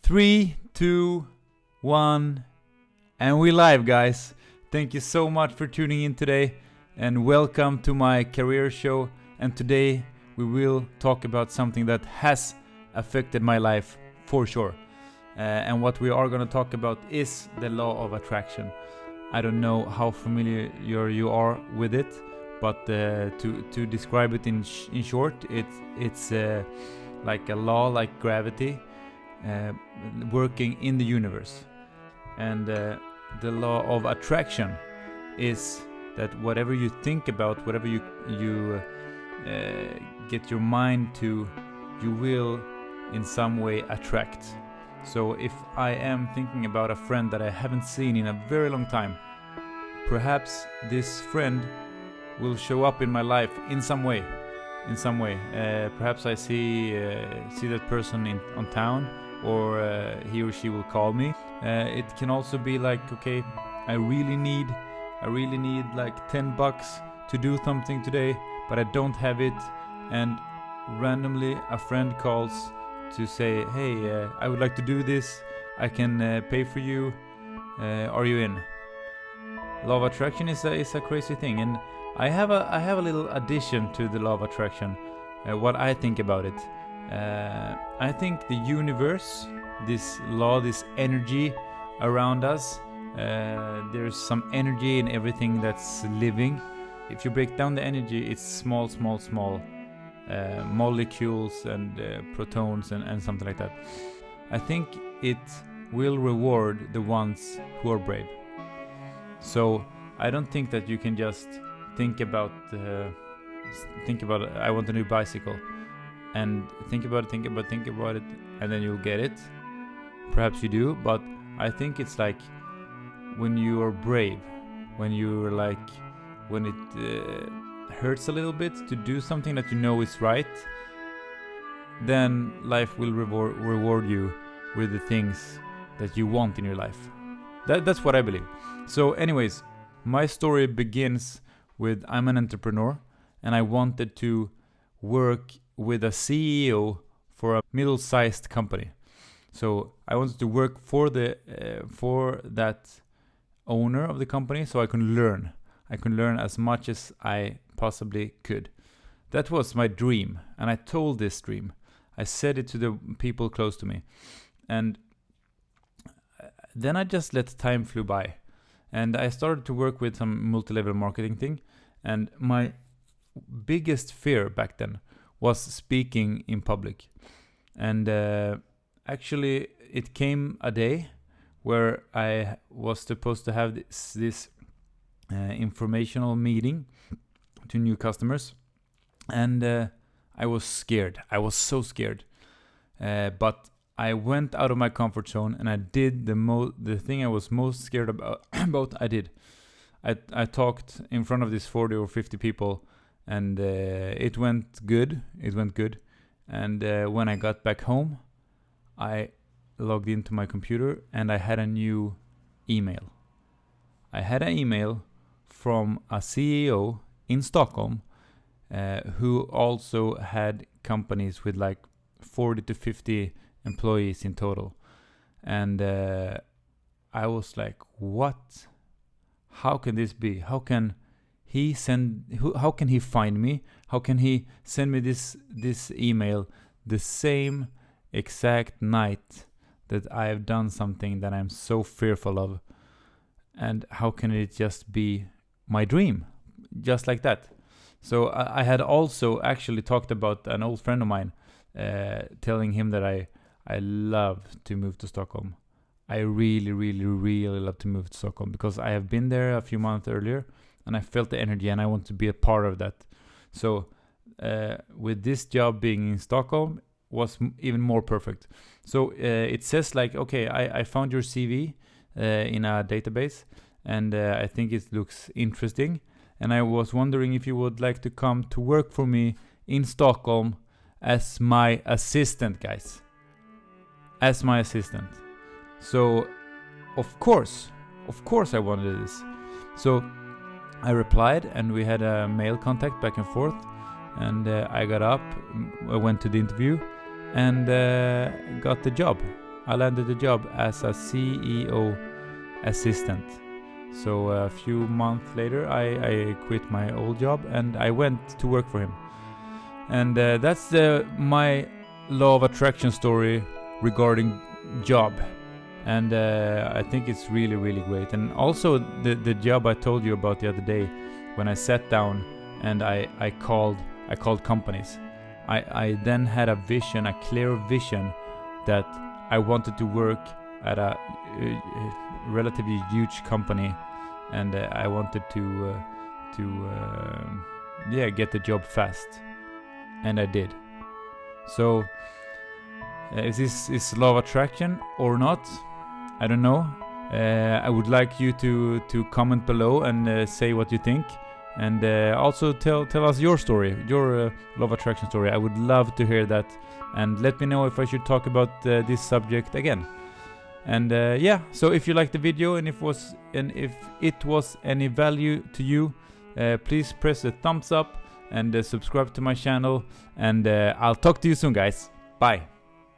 Three, two, one, and we live, guys. Thank you so much for tuning in today, and welcome to my career show. And today we will talk about something that has affected my life for sure. And what we are going to talk about is the law of attraction. I don't know how familiar you are with it, but to describe it in short, it's like a law, like gravity, working in the universe. And the law of attraction is that whatever you think about, whatever you get your mind to, you will in some way attract. So if I am thinking about a friend that I haven't seen in a very long time, perhaps this friend will show up in my life in some way. Perhaps I see that person on town, or he or she will call me. It can also be like, okay, I really need like $10 to do something today, but I don't have it, and randomly a friend calls to say, hey, I would like to do this, I can pay for you, are you in? Law of attraction is a crazy thing, and I have a little addition to the law of attraction, what I think about it. I think the universe, this law, this energy around us, there's some energy in everything that's living. If you break down the energy, it's small molecules and protons and something like that. I think it will reward the ones who are brave. So I don't think that you can just think about I want a new bicycle, and think about it, and then you'll get it. Perhaps you do, but I think it's like when you are brave, when it hurts a little bit to do something that you know is right, then life will reward you with the things that you want in your life. That's what I believe. So anyways, my story begins with, I'm an entrepreneur, and I wanted to work with a CEO for a middle-sized company. So I wanted to work for that owner of the company, so I can learn as much as I possibly could. That was my dream, and I told this dream. I said it to the people close to me, and then I just let time flew by, and I started to work with some multi-level marketing thing. And my biggest fear back then was speaking in public. And actually, it came a day where I was supposed to have this informational meeting to new customers, and I was scared. I was so scared, but I went out of my comfort zone, and I did the thing I was most scared about. I did. I talked in front of these 40 or 50 people, and it went good. And when I got back home, I logged into my computer, and I had a new email. I had an email from a CEO in Stockholm who also had companies with like 40 to 50 employees in total. And I was like, what? How can this be? How can he find me? How can he send me this email the same exact night that I have done something that I'm so fearful of? And how can it just be my dream? Just like that. So I had also actually talked about an old friend of mine, telling him that I love to move to Stockholm. I really, really, really love to move to Stockholm because I have been there a few months earlier, and I felt the energy, and I want to be a part of that. So with this job being in Stockholm was even more perfect. So it says like, okay, I found your CV in a database, and I think it looks interesting, and I was wondering if you would like to come to work for me in Stockholm as my assistant, guys. As my assistant. So, of course I wanted this. So I replied, and we had a mail contact back and forth, and I got up, I went to the interview, and got the job. I landed a job as a CEO assistant. So a few months later, I quit my old job and I went to work for him. And that's my law of attraction story regarding job. And I think it's really, really great. And also the job I told you about the other day, when I sat down and I called companies. I then had a vision, a clear vision, that I wanted to work at a relatively huge company, and I wanted to get the job fast, and I did. So is this law of attraction or not? I don't know. I would like you to comment below and say what you think, and also tell us your story, your law of attraction story. I would love to hear that, and let me know if I should talk about this subject again. And so if you liked the video and if it was any value to you, please press the thumbs up and subscribe to my channel, and I'll talk to you soon, guys. Bye.